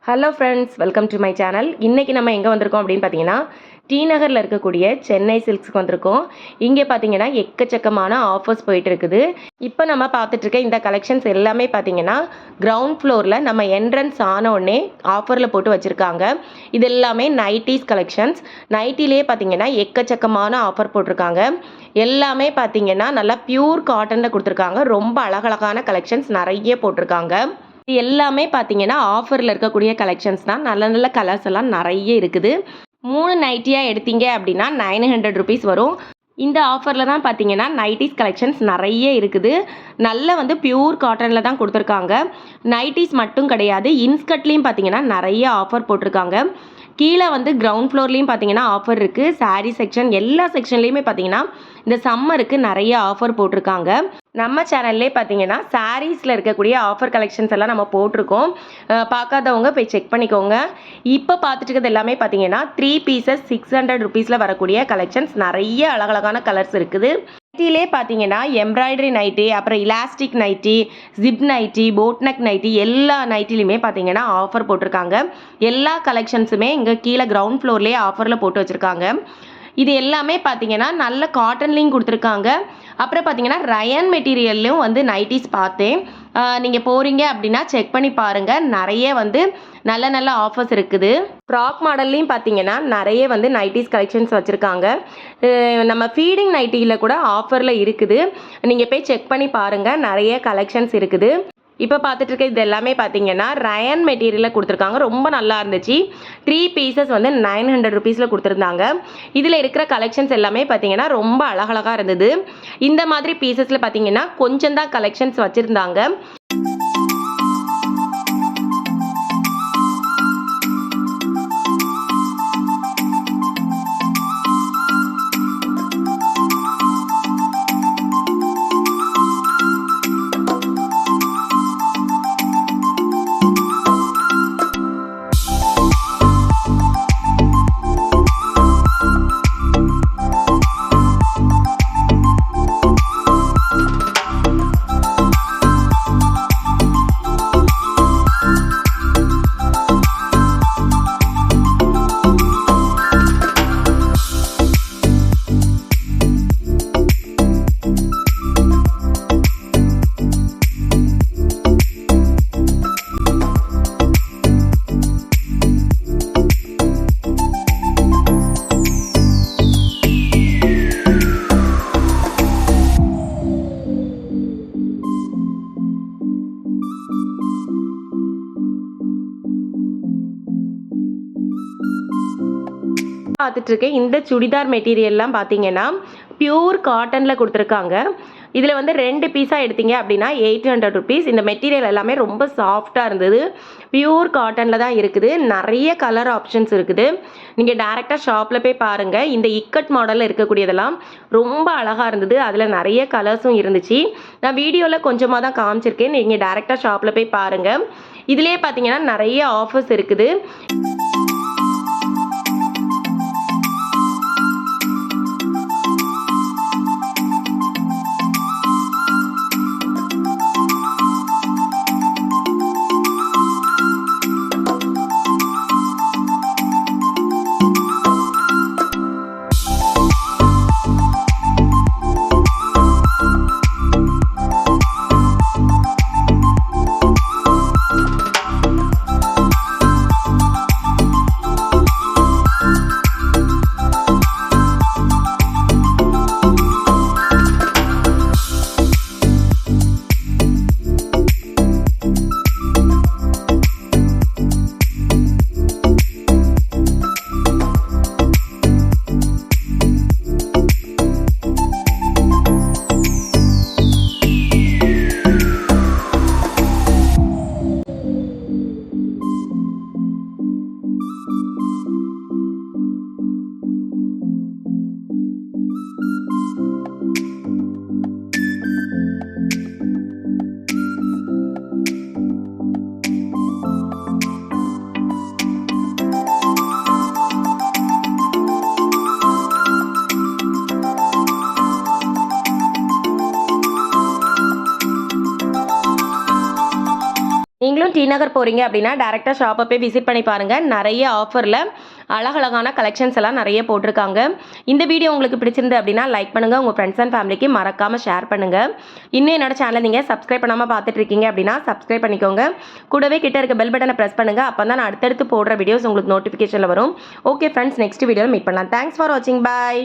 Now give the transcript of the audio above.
Hello friends, welcome to my channel. இன்றைக்கி நம்ம எங்கே வந்திருக்கோம் அப்படின்னு பார்த்தீங்கன்னா, டி நகரில் இருக்கக்கூடிய சென்னை சில்க்ஸ்க்கு வந்திருக்கோம். இங்கே பார்த்தீங்கன்னா எக்கச்சக்கமான ஆஃபர்ஸ் போயிட்டு இருக்குது. இப்போ நம்ம பார்த்துட்ருக்க இந்த கலெக்ஷன்ஸ் எல்லாமே பார்த்தீங்கன்னா கிரவுண்ட் ஃப்ளோரில் நம்ம என்ட்ரன்ஸ் ஆன உடனே ஆஃபரில் போட்டு வச்சுருக்காங்க. இது எல்லாமே நைட்டிஸ் கலெக்ஷன்ஸ். நைட்டிலேயே பார்த்தீங்கன்னா எக்கச்சக்கமான ஆஃபர் போட்டிருக்காங்க. எல்லாமே பார்த்தீங்கன்னா நல்லா பியூர் காட்டனில் கொடுத்துருக்காங்க. ரொம்ப அழகழகான கலெக்ஷன்ஸ் நிறைய போட்டிருக்காங்க. இது எல்லாமே பார்த்தீங்கன்னா ஆஃபரில் இருக்கக்கூடிய கலெக்ஷன்ஸ் தான். நல்ல நல்ல கலர்ஸ் எல்லாம் நிறைய இருக்குது. 3 நைட்டியாக எடுத்தீங்க அப்படின்னா 900 ருபீஸ் வரும். இந்த ஆஃபரில் தான் பார்த்தீங்கன்னா நைட்டிஸ் கலெக்ஷன்ஸ் நிறைய இருக்குது. நல்ல பியூர் காட்டனில் தான் கொடுத்துருக்காங்க. நைட்டிஸ் மட்டும் கிடையாது, இன்ஸ்கர்ட்லேயும் பார்த்தீங்கன்னா நிறைய ஆஃபர் போட்டிருக்காங்க. கீழே கிரவுண்ட் ஃப்ளோர்லேயும் பார்த்தீங்கன்னா ஆஃபர் இருக்குது. சாரீ செக்ஷன் எல்லா செக்ஷன்லேயுமே பார்த்தீங்கன்னா இந்த சம்மருக்கு நிறைய ஆஃபர் போட்டிருக்காங்க. நம்ம சேனல்லே பார்த்தீங்கன்னா சாரீஸில் இருக்கக்கூடிய ஆஃபர் கலெக்ஷன்ஸ் எல்லாம் நம்ம போட்டிருக்கோம். பார்க்காதவங்க போய் செக் பண்ணிக்கோங்க. இப்போ பார்த்துட்டு இருக்கிறது எல்லாமே பார்த்தீங்கன்னா 3 பீசஸ் 600 ருபீஸில் வரக்கூடிய கலெக்ஷன்ஸ். நிறைய அழகழகான கலர்ஸ் இருக்குது. நைட்டிலே பார்த்தீங்கன்னா எம்ப்ராய்டரி நைட்டி, அப்புறம் elastic nighty, zip nighty, boat neck nighty, எல்லா நைட்டிலையுமே பார்த்தீங்கன்னா ஆஃபர் போட்டிருக்காங்க. எல்லா கலெக்ஷன்ஸுமே இங்கே கீழே கிரவுண்ட் ஃப்ளோர்லேயே ஆஃபரில் போட்டு வச்சுருக்காங்க. இது எல்லாமே பார்த்தீங்கன்னா நல்ல காட்டன்லேயும் கொடுத்துருக்காங்க. அப்புறம் பார்த்தீங்கன்னா ரயன் மெட்டீரியல்லையும் நைட்டிஸ் பார்த்தேன். நீங்கள் போகிறீங்க அப்படின்னா செக் பண்ணி பாருங்கள். நிறைய நல்ல நல்ல ஆஃபர்ஸ் இருக்குது. ஃப்ராக் மாடல்லையும் பார்த்தீங்கன்னா நிறைய நைட்டிஸ் கலெக்ஷன்ஸ் வச்சுருக்காங்க. நம்ம ஃபீடிங் நைட்டியில் கூட ஆஃபரில் இருக்குது. நீங்கள் போய் செக் பண்ணி பாருங்கள். நிறைய கலெக்ஷன்ஸ் இருக்குது. இப்போ பார்த்துட்டு இருக்க இது எல்லாமே பார்த்தீங்கன்னா ரயன் மெட்டீரியலில் கொடுத்துருக்காங்க. ரொம்ப நல்லா இருந்துச்சு. 3 பீசஸ் 900 ருபீஸில் கொடுத்துருந்தாங்க. இதில் இருக்கிற கலெக்ஷன்ஸ் எல்லாமே பார்த்தீங்கன்னா ரொம்ப அழகழகாக இருந்தது. இந்த மாதிரி பீசஸில் பார்த்தீங்கன்னா கொஞ்சம் தான் கலெக்ஷன்ஸ் வச்சுருந்தாங்க. பார்த்துட்டு இருக்கேன். இந்த சுடிதார் மெட்டீரியல்லாம் பார்த்தீங்கன்னா பியூர் காட்டனில் கொடுத்துருக்காங்க. இதில் 2 பீஸாக எடுத்தீங்க அப்படின்னா 800 ருபீஸ். இந்த மெட்டீரியல் எல்லாமே ரொம்ப சாஃப்டாக இருந்தது. பியூர் காட்டனில் தான் இருக்குது. நிறைய கலர் ஆப்ஷன்ஸ் இருக்குது. நீங்கள் டேரெக்டாக ஷாப்பில் போய் பாருங்கள். இந்த இக்கட் மாடலில் இருக்கக்கூடியதெல்லாம் ரொம்ப அழகாக இருந்தது. அதில் நிறைய கலர்ஸும் இருந்துச்சு. நான் வீடியோவில் கொஞ்சமாக தான் காமிச்சிருக்கேன். நீங்கள் டேரெக்டாக ஷாப்பில் போய் பாருங்கள். இதிலே பார்த்தீங்கன்னா நிறைய ஆஃபர்ஸ் இருக்குது. டி நகர் போகிறீங்க அப்படின்னா டேரெக்டாக ஷாப்பை போய் விசிட் பண்ணி பாருங்கள். நிறைய ஆஃபரில் அழகழகான கலெக்ஷன்ஸ் எல்லாம் நிறைய போட்டிருக்காங்க. இந்த வீடியோ உங்களுக்கு பிடிச்சிருந்து அப்படின்னா லைக் பண்ணுங்கள். உங்கள் ஃப்ரெண்ட்ஸ் அண்ட் ஃபேமிலிக்கு மறக்காமல் ஷேர் பண்ணுங்கள். இன்னும் என்னோட சேனலை நீங்கள் சப்ஸ்கிரைப் பண்ணாமல் பார்த்துட்டு இருக்கீங்க அப்படின்னா சப்ஸ்கிரைப் பண்ணிக்கோங்க. கூடவே கிட்ட இருக்க பெல் பட்டனை ப்ரெஸ் பண்ணுங்கள். அப்போ தான் நான் அடுத்தடுத்து போடுற வீடியோஸ் உங்களுக்கு நோட்டிஃபிகேஷனில் வரும். ஓகே ஃப்ரெண்ட்ஸ், நெக்ஸ்ட் வீடியோவில் மீட் பண்ணலாம். தேங்க்ஸ் ஃபார் வாட்சிங். பாய்.